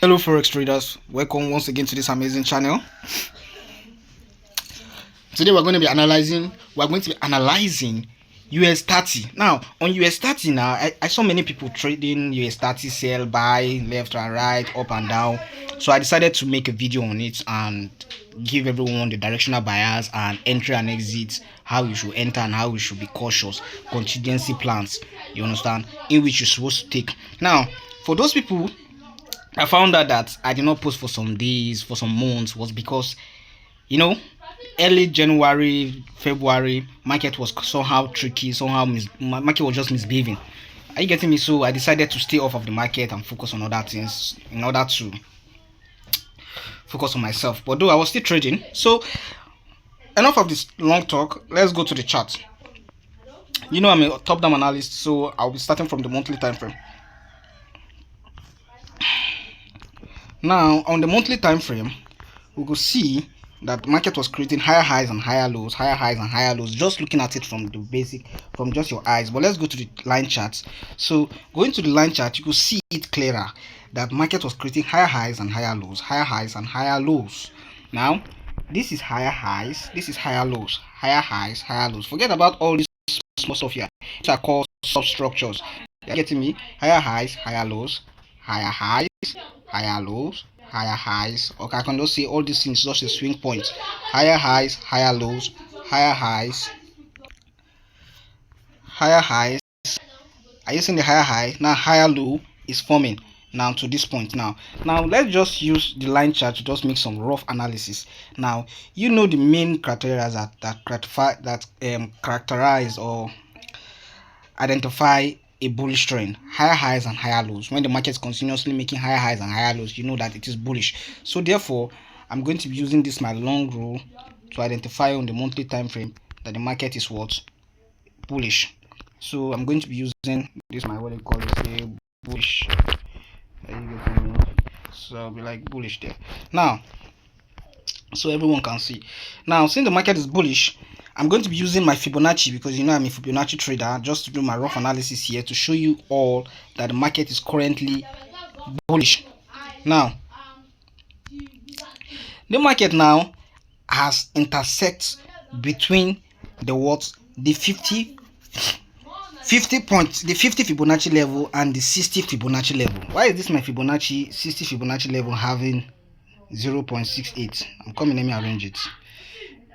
Hello forex traders, welcome once again to this amazing channel. Today we're going to be analyzing US30. Now on US30 now, I saw many people trading US30, sell, buy, left and right, up and down. So I decided to make a video on it and give everyone the directional bias and entry and exit, how you should enter and how you should be cautious, contingency plans, you understand, in which you're supposed to take. Now for those people, I found out that I did not post for some days, for some months, was because, early January, February, market was somehow tricky, market was just misbehaving. Are you getting me? So I decided to stay off of the market and focus on other things in order to focus on myself. But though I was still trading, so enough of this long talk. Let's go to the chart. I'm a top-down analyst, so I'll be starting from the monthly time frame. Now on the monthly time frame, we could see that market was creating higher highs and higher lows, just looking at it from the basic, from just your eyes. But let's go to the line charts. So going to the line chart, you could see it clearer that market was creating higher highs and higher lows. Now this is higher highs, this is higher lows, higher highs, higher lows. Forget about all this small stuff here, which are called substructures. You're getting me? Higher highs, higher lows, higher highs, higher lows, higher highs. Okay, I can just say all these things just a swing point. Higher highs, higher lows, higher highs, higher highs. Are you seeing the higher high? Now higher low is forming now to this point. Now let's just use the line chart to just make some rough analysis. Now the main criteria that characterize or identify a bullish trend: higher highs and higher lows. When the market is continuously making higher highs and higher lows, you know that it is bullish. So therefore, I'm going to be using this my long rule to identify on the monthly time frame that the market is what? Bullish. So I'm going to be using this my, what they call it, say bullish. So I'll be like bullish there. Now, so everyone can see. Now, since the market is bullish, I'm going to be using my Fibonacci, because I'm a Fibonacci trader, just to do my rough analysis here to show you all that the market is currently bullish. Now the market now has intersected between the 50 Fibonacci level and the 60 Fibonacci level. Why is this my 60 Fibonacci level having 0.68? I'm coming, let me arrange it.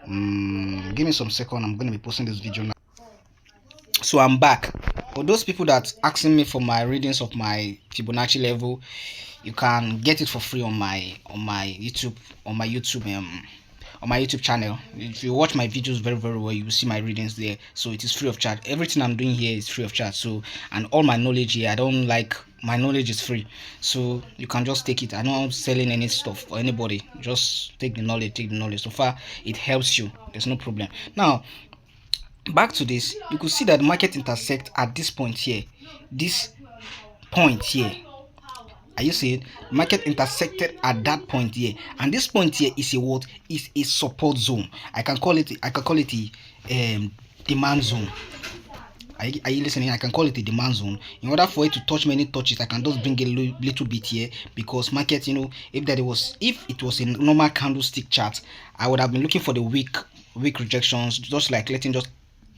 Give me some second. I'm going to be posting this video now. So I'm back. For those people that asking me for my readings of my Fibonacci level, you can get it for free on my YouTube channel. If you watch my videos very well, you will see my readings there. So it is free of charge. Everything I'm doing here is free of charge. So, and all my knowledge here, my knowledge is free, so you can just take it. I'm not selling any stuff for anybody. Just take the knowledge. So far it helps you, there's no problem. Now back to this, you could see that the market intersect at this point here, Are you seeing? Market intersected at that point here, and this point here is a support zone. I can call it a demand zone. Are you listening? I can call it a demand zone. In order for it to touch many touches, I can just bring a little bit here, because market, if it was a normal candlestick chart, I would have been looking for the weak rejections, just like letting just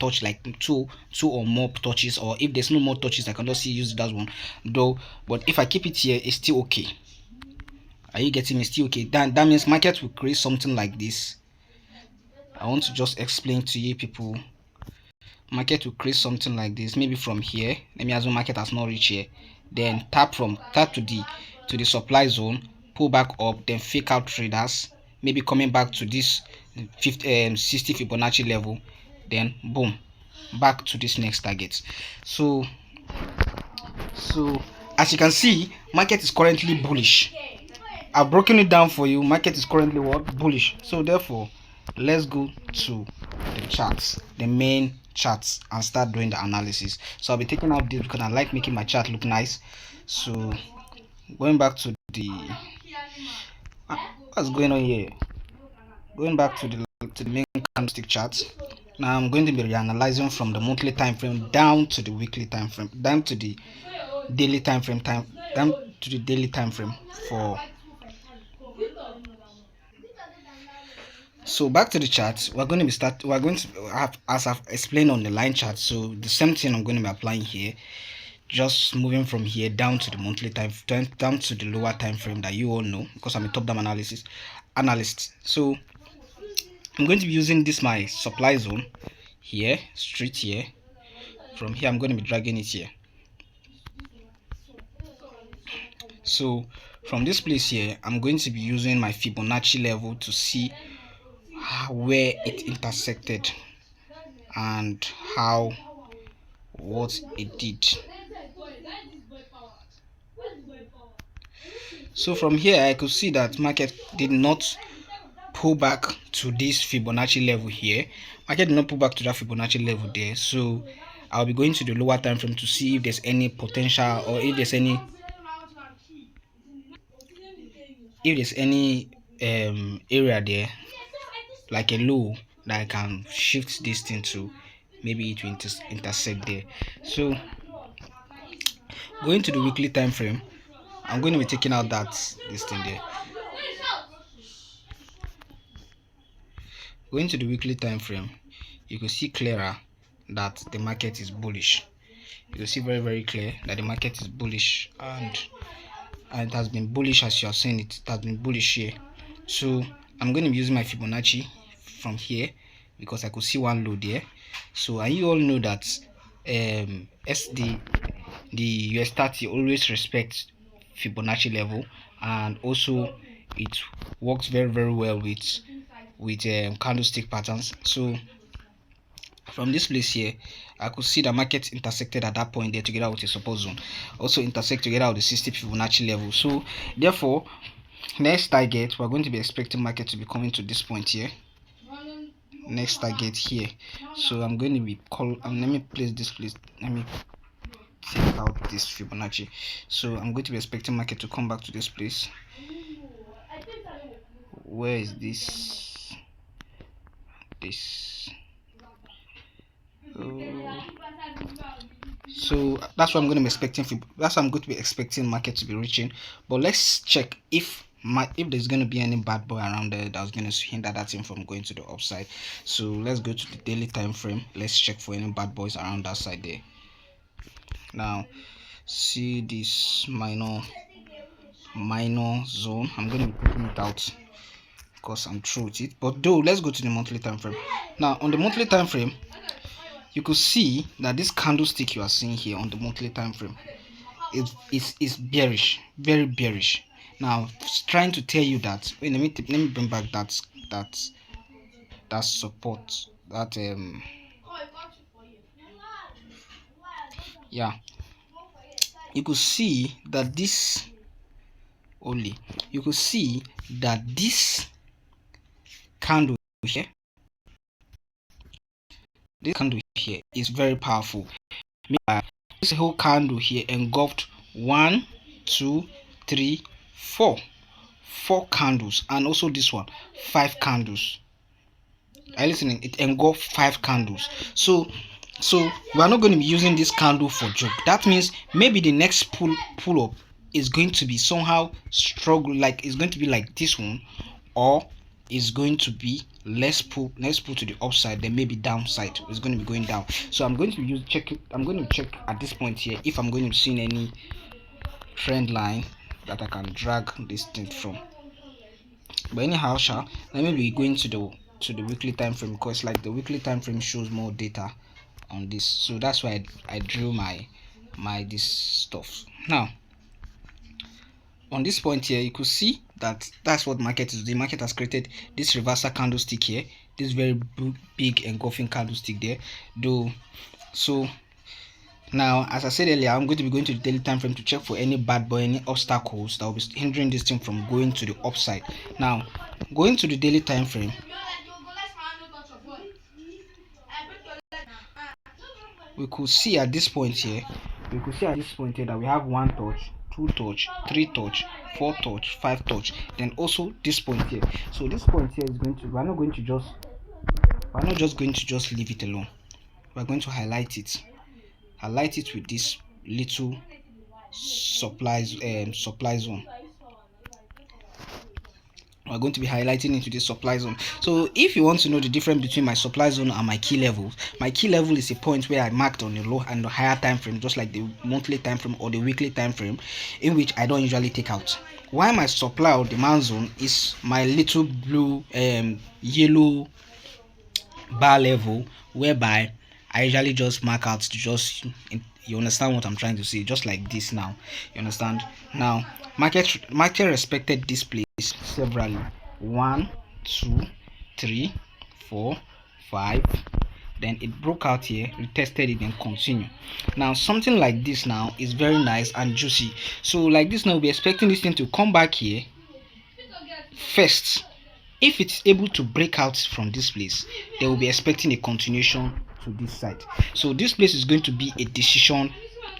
touch like two or more touches, or if there's no more touches, I can just use that one though. But if I keep it here, it's still okay. Are you getting me? Still okay. That means market will create something like this. I want to just explain to you people. Market will create something like this, maybe from here. Let me assume market has not reached here, then tap to the supply zone, pull back up, then fake out traders, maybe coming back to this 60 Fibonacci level, then boom, back to this next target. So as you can see, market is currently bullish. I've broken it down for you. Market is currently what? Bullish. So therefore, let's go to the charts, the main charts, and start doing the analysis. So I'll be taking out this because I like making my chart look nice. So going back to the what's going on here, going back to the main candlestick chart. Now I'm going to be reanalyzing from the monthly time frame down to the weekly time frame, down to the daily time frame, down to the daily time frame for. So back to the chart, we're going to have, as I've explained on the line chart, so the same thing I'm going to be applying here, just moving from here down to the monthly time, down to the lower time frame that you all know, because I'm a top-down analyst. So I'm going to be using this my supply zone here, straight here. From here I'm going to be dragging it here. So from this place here, I'm going to be using my Fibonacci level to see where it intersected and what it did. So from here I could see that market did not pull back to this Fibonacci level here. Market did not pull back to that Fibonacci level there. So I'll be going to the lower time frame to see if there's any potential, or if there's any area there like a low that I can shift this thing to, maybe it will intersect there. So going to the weekly time frame, I'm going to be taking out this thing there. Going to the weekly time frame, you can see clearer that the market is bullish. You can see very, very clear that the market is bullish, and it has been bullish, as you are seeing it has been bullish here. So I'm going to be using my Fibonacci from here because I could see one low there. So, and you all know that the US 30 always respects Fibonacci level, and also it works very, very well with candlestick patterns. So from this place here, I could see the market intersected at that point there together with a support zone, also intersect together with the 60 Fibonacci level. So therefore, next target, we're going to be expecting market to be coming to this point here. Next target here. So I'm going to be let me place this place. Let me take out this Fibonacci. So I'm going to be expecting market to come back to this place. Where is this? So that's what I'm going to be expecting. That's what I'm going to be expecting market to be reaching. But let's check if there's going to be any bad boy around there that's going to hinder that thing from going to the upside. So let's go to the daily time frame. Let's check for any bad boys around that side there. Now see this minor zone. I'm going to be taking it out because I'm through with it. But though, let's go to the monthly time frame. Now on the monthly time frame, you could see that this candlestick you are seeing here on the monthly time frame is bearish, very bearish. Now it's trying to tell you that, wait, let me bring back that support, that yeah, you could see that this candle here, is very powerful. This whole candle here engulfed 1, 2, 3, 4 candles, and also this one 5 candles. Are you listening? It engulfed 5 candles. So we are not going to be using this candle for joke. That means maybe the next pull up is going to be somehow struggle, like it's going to be like this one, or is going to be less pull to the upside, then maybe downside. It's going to be going down. So I'm going to I'm going to check at this point here if I'm going to see any trend line that I can drag this thing from. But anyhow, let me be going to the weekly time frame, because like the weekly time frame shows more data on this. So that's why I drew my this stuff. Now on this point here, you could see that that's what market is. The market has created this reversal candlestick here, this very big engulfing candlestick there, though. So now, as I said earlier, I'm going to be going to the daily time frame to check for any bad boy, any obstacles that will be hindering this thing from going to the upside. Now going to the daily time frame, we could see at this point here that we have 1 touch, 2 touch, 3 touch, 4 touch, 5 touch, then also this point here. So this point here is going to, we're not just going to just leave it alone. We're going to highlight it with this little supply zone. We're going to be highlighting into this supply zone. So if you want to know the difference between my supply zone and my key level, my key level is a point where I marked on the low and the higher time frame, just like the monthly time frame or the weekly time frame, in which I don't usually take out. While my supply or demand zone is my little blue yellow bar level, whereby I usually just mark out to just, you understand what I'm trying to say, just like this. Now you understand. Now market respected this place severally. 1, 2, 3, 4, 5. Then it broke out here, retested it, and continue. Now something like this now is very nice and juicy. So like this now, we'll be expecting this thing to come back here first. If it's able to break out from this place, they will be expecting a continuation to this side. So this place is going to be a decision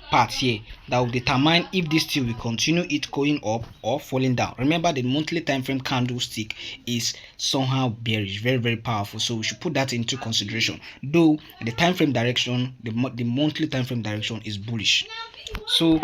part here that will determine if this still will continue it going up or falling down. Remember, the monthly time frame candlestick is somehow bearish, very very powerful, so we should put that into consideration. Though the time frame direction, the monthly time frame direction is bullish. So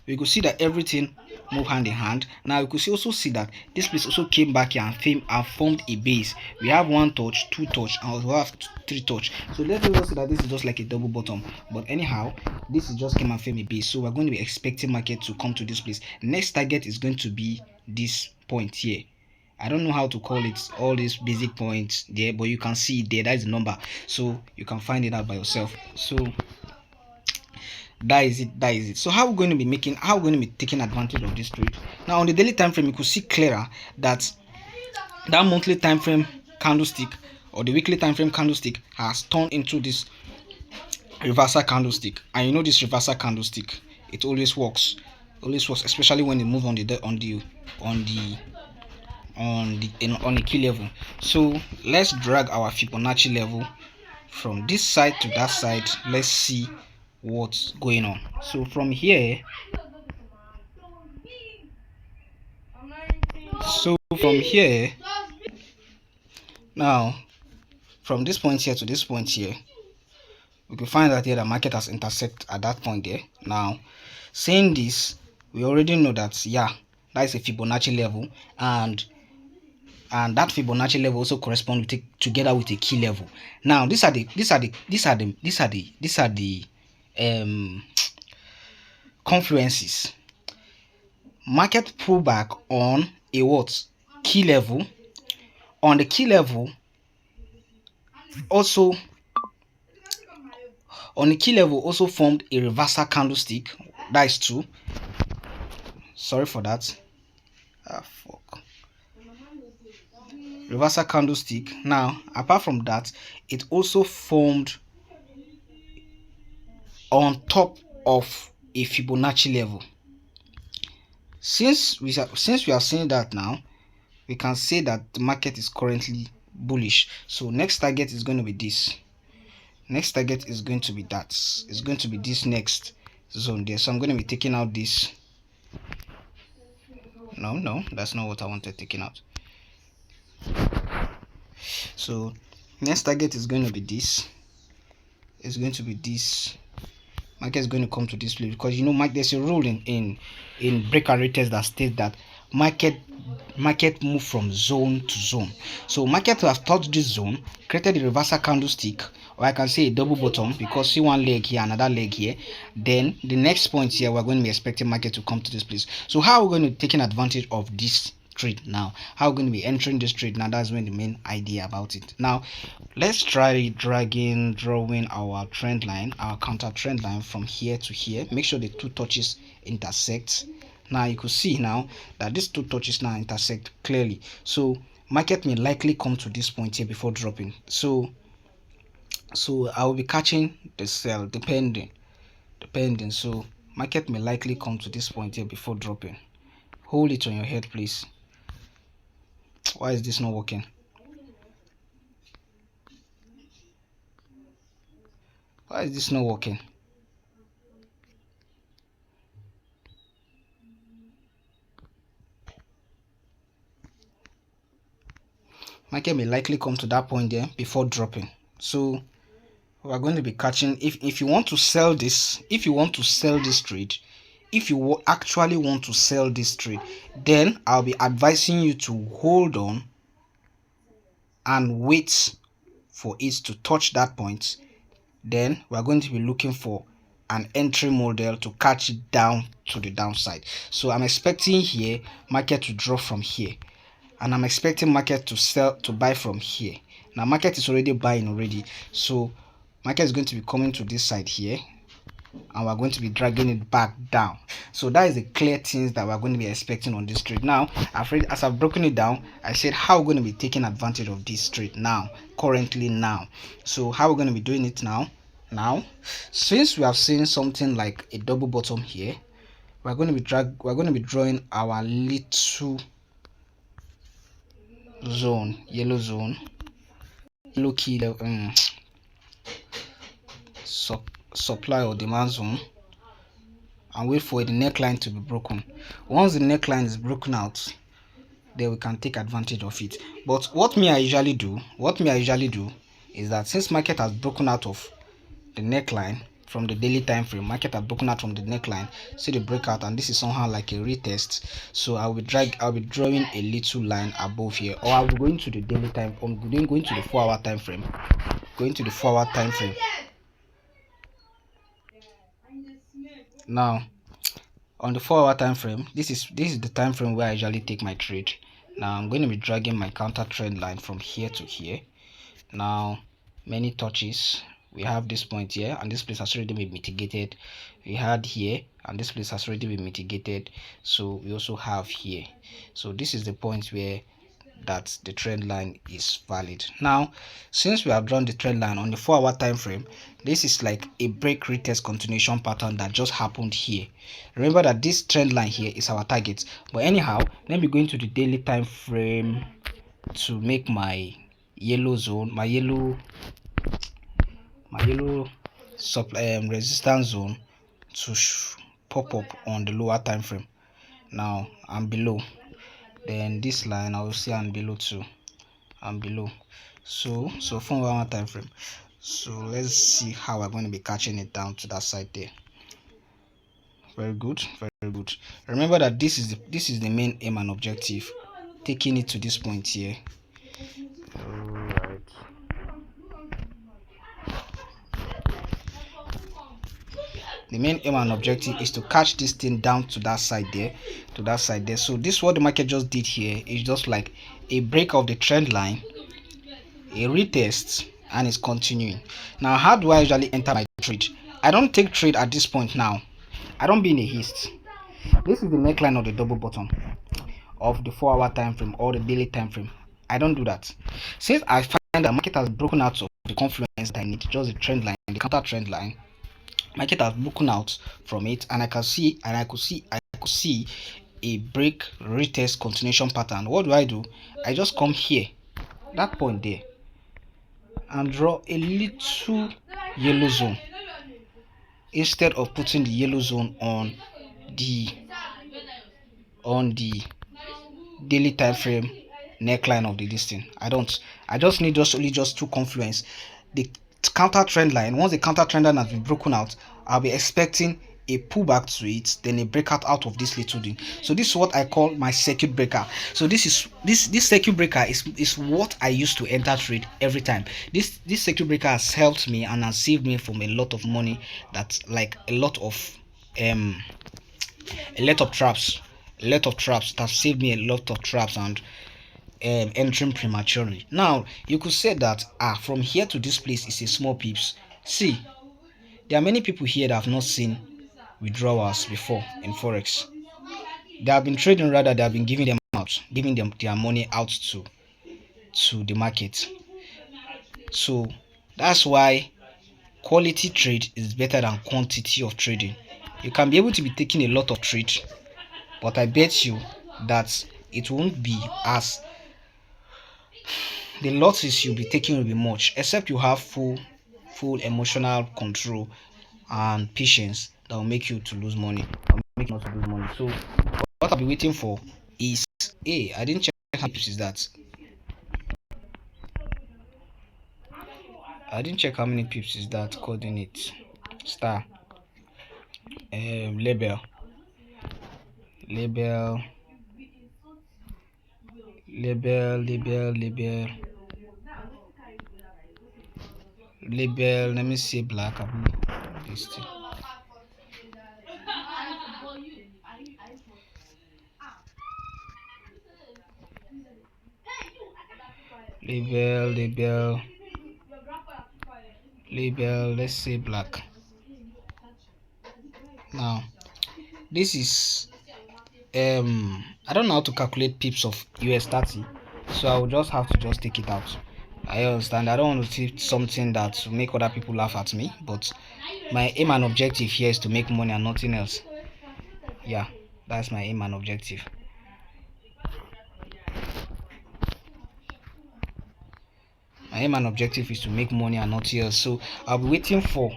we could see that everything move hand in hand. Now you could also see that this place also came back here and formed a base. We have 1 touch, 2 touch, and we have 3 touch. So let's also see that this is just like a double bottom, but anyhow, this is just came and formed a base. So we're going to be expecting market to come to this place. Next target is going to be this point here. I don't know how to call it, all these basic points there, but you can see there, that is the number, so you can find it out by yourself. So that is it. So how we're going to be taking advantage of this trade. Now on the daily time frame, you could see clearer that monthly time frame candlestick or the weekly time frame candlestick has turned into this reversal candlestick. And you know, this reversal candlestick, it always works, especially when it moves on the key level. So let's drag our Fibonacci level from this side to that side. Let's see what's going on. So from here, now from this point here to this point here, we can find that here the market has intersected at that point there. Now saying this, we already know that that is a Fibonacci level, and that Fibonacci level also corresponds together with a key level. Now these are the confluences. Market pullback on a key level. On the key level also formed a reversal candlestick. That is 2. Sorry for that. Reversal candlestick. Now apart from that, it also formed on top of a Fibonacci level. Since we are seeing that now, we can say that the market is currently bullish. So next target is going to be this. Next target is going to be that. It's going to be this next zone there. So I'm going to be taking out this. No, that's not what I wanted taking out. So next target is going to be this. It's going to be this. Market is going to come to this place, because you know, there's a rule in break and retest that states that market move from zone to zone. So market has touched this zone, created a reversal candlestick, or I can say a double bottom, because see one leg here, another leg here. Then the next point here, we're going to be expecting market to come to this place. So how are we going to be taking advantage of this trade now? How are we going to be entering this trade now? That's when the main idea about it. Now let's try drawing our trend line, our counter trend line from here to here. Make sure the 2 touches intersect. Now you could see now that these 2 touches now intersect clearly. So market may likely come to this point here before dropping. So I will be catching the sell depending. So market may likely come to this point here before dropping. Hold it on your head, please. Why is this not working? Why is this not working? Market may likely come to that point there before dropping. So we are going to be catching. If you want to sell this, if you want to sell this trade, if you actually want to sell this trade, then I'll be advising you to hold on and wait for it to touch that point. Then we're going to be looking for an entry model to catch it down to the downside. So I'm expecting here market to drop from here, and I'm expecting market to buy from here. Now market is already buying already, so market is going to be coming to this side here, and we're going to be dragging it back down. So that is the clear things that we're going to be expecting on this trade. Now as I've broken it down, I said how we're going to be taking advantage of this trade now, currently now. So how we're going to be doing it now, since we have seen something like a double bottom here, we're going to be drawing our little zone, yellow zone, yellow key supply or demand zone, and wait for the neckline to be broken. Once the neckline is broken out, then we can take advantage of it. But what I usually do is that since market has broken out of the neckline from the daily time frame, market has broken out from the neckline, see the breakout, and this is somehow like a retest. So I'll be drawing a little line above here, or I'll be going to the daily time. I'm going to the 4-hour time frame. Now on the 4-hour time frame, this is the time frame where I usually take my trade. Now I'm going to be dragging my counter trend line from here to here. Now many touches, we have this point here, and this place has already been mitigated. We had here, and this place has already been mitigated. So we also have here. So this is the point where that the trend line is valid. Now since we have drawn the trend line on the 4-hour time frame, this is like a break retest continuation pattern that just happened here. Remember that this trend line here is our target, but anyhow, let me go into the daily time frame to make my yellow zone, my yellow supply resistance zone to pop up on the lower time frame. Now I'm below, then this line I will see I'm below too, I'm below. So from 1 hour time frame, so let's see how we're going to be catching it down to that side there. Very good. Remember that this is the main aim and objective, taking it to this point here. All right. The main aim and objective is to catch this thing down to that side there, So this is what the market just did here. It's just like a break of the trend line, a retest, and it's continuing. Now how do I usually enter my trade? I don't take trade at this point. Now I don't be in a haste. This is the neckline of the double bottom of the 4-hour time frame or the daily time frame. I don't do that. Since I find that market has broken out of the confluence that I need, just the trend line, the counter trend line, market has broken out from it, and I could see a break retest continuation pattern. What do? I just come here, that point there, and draw a little yellow zone instead of putting the yellow zone on the daily time frame neckline of the listing. I just need only two confluence. The counter trend line, once the counter trend line has been broken out, I'll be expecting a pullback to it, then a breakout out of this little thing. So this is what I call my circuit breaker. So this circuit breaker is what I use to enter trade every time. This circuit breaker has helped me and has saved me from a lot of money. That's like a lot of traps. That have saved me a lot of traps and entering prematurely. Now you could say that from here to this place is a small pips. See, there are many people here that have not seen withdrawals before in forex. They have been trading, rather they have been giving them their money out to the market. So that's why quality trade is better than quantity of trading. You can be able to be taking a lot of trade, but I bet you that it won't be as the losses you'll be taking will be much, except you have full emotional control and patience that will make you to lose money, So what I'll be waiting for is I didn't check how pips is that. I didn't check how many pips is that coordinate. Star. Label. Label. Label. Label. Label. Label. Let me see black. This thing. Label. Label. Label. Let's say black. Now, this is I don't know how to calculate pips of US 30, so I will just have to just take it out. I understand. I don't want to see something that will make other people laugh at me, but my aim and objective here is to make money and nothing else. Yeah, that's my aim and objective. My aim and objective is to make money and nothing else. So I'll be waiting for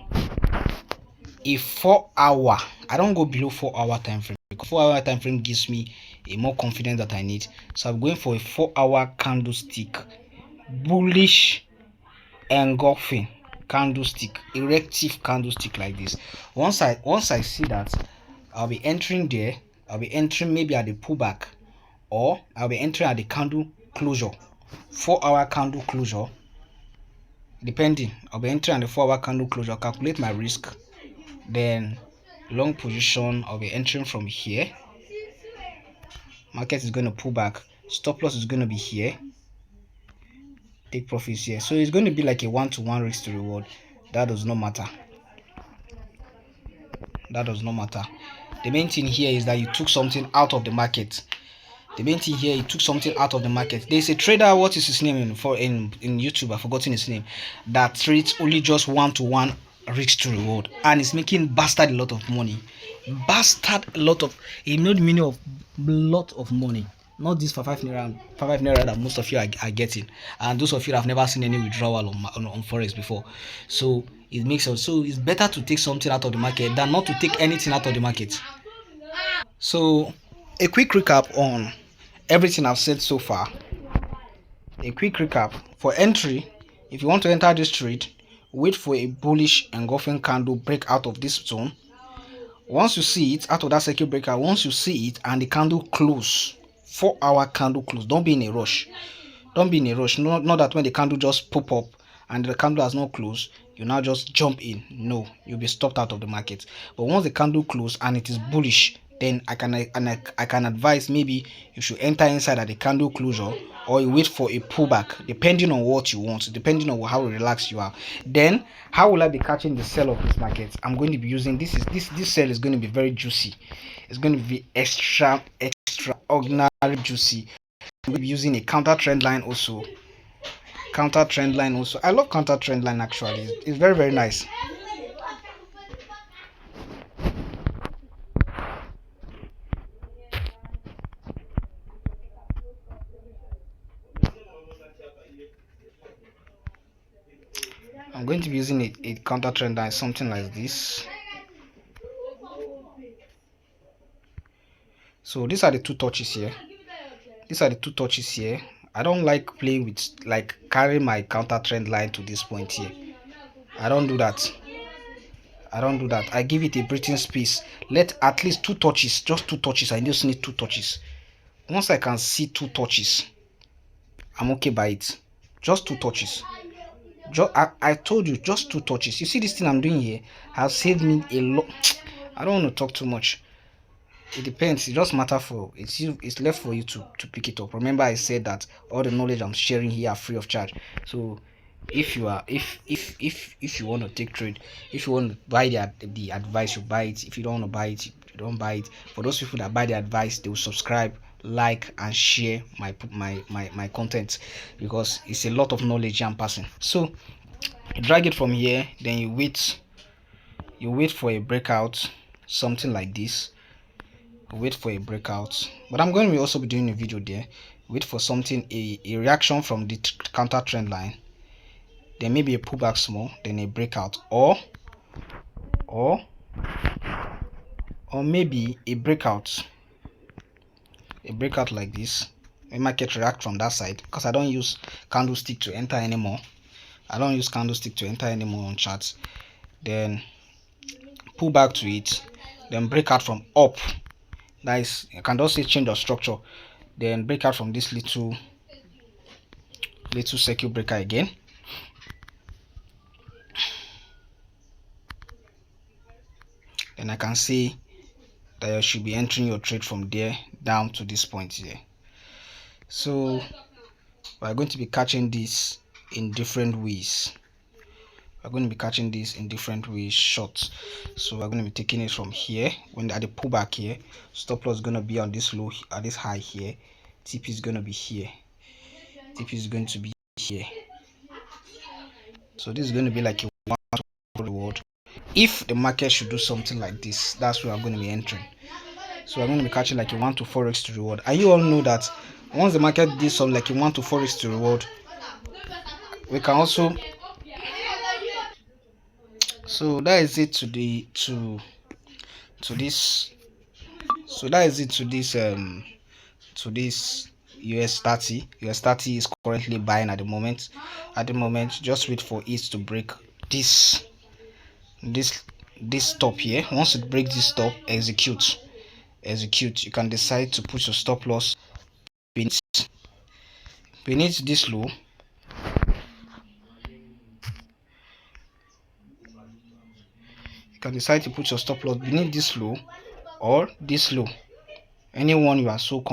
a 4 hour. I don't go below 4 hour time frame because 4 hour time frame gives me a more confidence that I need. So I'm going for a 4 hour candlestick, bullish engulfing candlestick, erective candlestick like this. Once I see that, I'll be entering there. I'll be entering maybe at the pullback, or I'll be entering at the candle closure, 4 hour candle closure. Depending, I'll be entering at the 4 hour candle closure. Calculate my risk. Then long position, I'll be entering from here. Market is going to pull back. Stop loss is going to be here. Take profits here. So it's going to be like a one-to-one risk to reward. That does not matter. That does not matter. The main thing here is that you took something out of the market. The main thing here, you took something out of the market. There's a trader, what is his name in YouTube? I've forgotten his name. That trades only just one-to-one risk to reward, and is making bastard a lot of money. Bastard a lot of. He made meaning of lot of money. Not this for 5 naira that most of you are getting, and those of you that have never seen any withdrawal on forex before. So it makes sense. So it's better to take something out of the market than not to take anything out of the market. So a quick recap on everything I've said so far. A quick recap for entry. If you want to enter this trade, wait for a bullish engulfing candle break out of this zone. Once you see it out of that circuit breaker, once you see it and the candle close, 4 hour candle close, don't be in a rush. Don't be in a rush. Not that when the candle just pop up and the candle has not closed, you now just jump in. No, you'll be stopped out of the market. But once the candle close and it is bullish, then I can advise maybe you should enter inside at the candle closure, or you wait for a pullback, depending on what you want, depending on how relaxed you are. Then how will I be catching the sell of this market? I'm going to be using this sell is going to be very juicy. It's going to be extraordinary juicy. I'm going to be using a counter trend line also. I love counter trend line actually. It's very, very nice. I'm going to be using a counter trend line, something like this. So these are the two touches here. I don't like playing with, like, carrying my counter trend line to this point here. I don't do that. I give it a breathing space. Let at least 2 touches, just 2 touches. I just need 2 touches. Once I can see 2 touches, I'm okay by it. Just 2 touches. I told you, just 2 touches. You see this thing I'm doing here has saved me a lot. I don't want to talk too much. It depends. It just matter for it's left for you to pick it up. Remember, I said that all the knowledge I'm sharing here are free of charge. So if you are if you want to take trade, if you want to buy the advice, you buy it. If you don't want to buy it, you don't buy it. For those people that buy the advice, they will subscribe, like, and share my content, because it's a lot of knowledge I'm passing. So you drag it from here, then you wait for a breakout, something like this. Wait for a breakout, but I'm going to also be doing a video there. Wait for something, a reaction from the counter trend line, then maybe a pullback small, then a breakout, or maybe a breakout like this. A market react from that side, because I don't use candlestick to enter anymore. I don't use candlestick to enter anymore on charts. Then pull back to it, then break out from up. That is, you can also change your structure. Then break out from this little circle breaker again. Then I can see that you should be entering your trade from there down to this point here. So we're going to be catching this in different ways. We're going to be catching this in different ways, short. So we're going to be taking it from here. When at the pullback here, stop loss is going to be on this low, at this high here. TP is going to be here. TP is going to be here. So this is going to be like a one reward. If the market should do something like this, that's where I'm going to be entering. So we're going to be catching like a 1 to forex to reward. And you all know that once the market did something like a 1 to forex to reward, we can also. So that is it to the to this. So that is it to this US 30. US 30 is currently buying at the moment. At the moment, just wait for it to break this stop here. Once it breaks this stop, execute. You can decide to put your stop loss beneath this low. You can decide to put your stop loss beneath this low or this low. Anyone you are so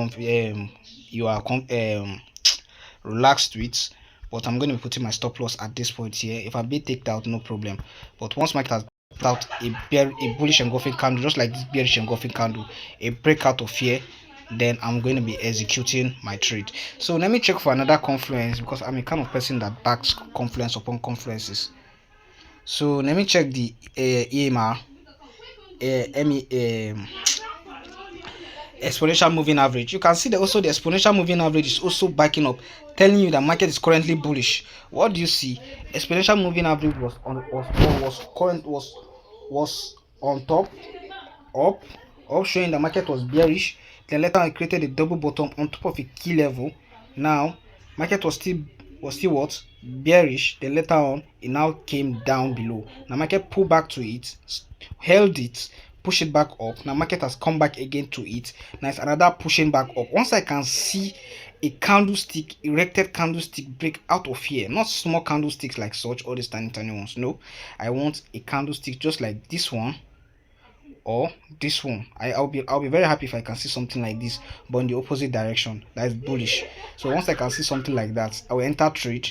relaxed with, but I'm going to be putting my stop loss at this point here. If I be taken out, no problem. But once market has put out a bullish engulfing candle, just like this bearish engulfing candle, a breakout of here, then I'm going to be executing my trade. So let me check for another confluence, because I'm a kind of person that backs confluence upon confluences. So let me check the EMR, exponential moving average. You can see that also the exponential moving average is also backing up, telling you that market is currently bullish. What do you see? Exponential moving average was on top, up, showing the market was bearish. Then later I created a double bottom on top of a key level. Now market was still what? Bearish. Then later on it now came down below. Now market pulled back to it, held it, push it back up. Now market has come back again to it. Now it's another pushing back up. Once I can see a candlestick, erected candlestick break out of here, not small candlesticks like such, all these tiny ones. No, I want a candlestick just like this one or this one. I'll be very happy if I can see something like this, but in the opposite direction, that is bullish. So once I can see something like that, I will enter trade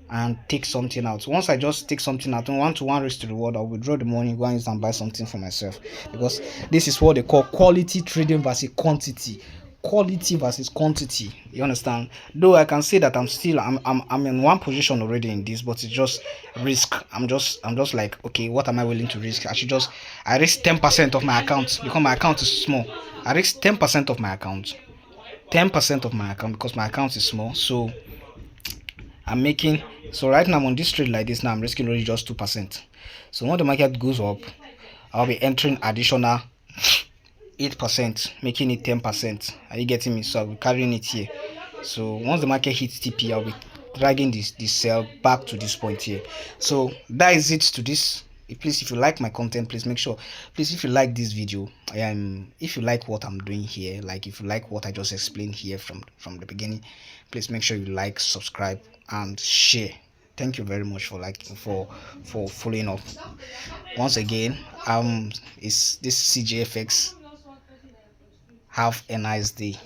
and take something out. Once I just take something out, 1-to-1 risk to reward, I'll withdraw the money, go and use and buy something for myself, because this is what they call quality trading versus quantity. Quality versus quantity, you understand? Though I can say that I'm in one position already in this, but it's just risk. I'm just like, okay, what am I willing to risk? I risk 10% of my account, because my account is small. I risk 10% of my account, 10% of my account, because my account is small. So I'm making, so right now I'm on this trade like this. Now I'm risking only just 2%. So when the market goes up, I'll be entering additional 8%, making it 10%. Are you getting me? So I'll be carrying it here. So once the market hits TP, I'll be dragging this sell back to this point here. So that is it to this. Please, if you like my content, please make sure, please, if you like this video, if you like what I'm doing here, like if you like what I just explained here from the beginning, please make sure you like, subscribe and share. Thank you very much for following up. Once again, is this CJFX. Have a nice day.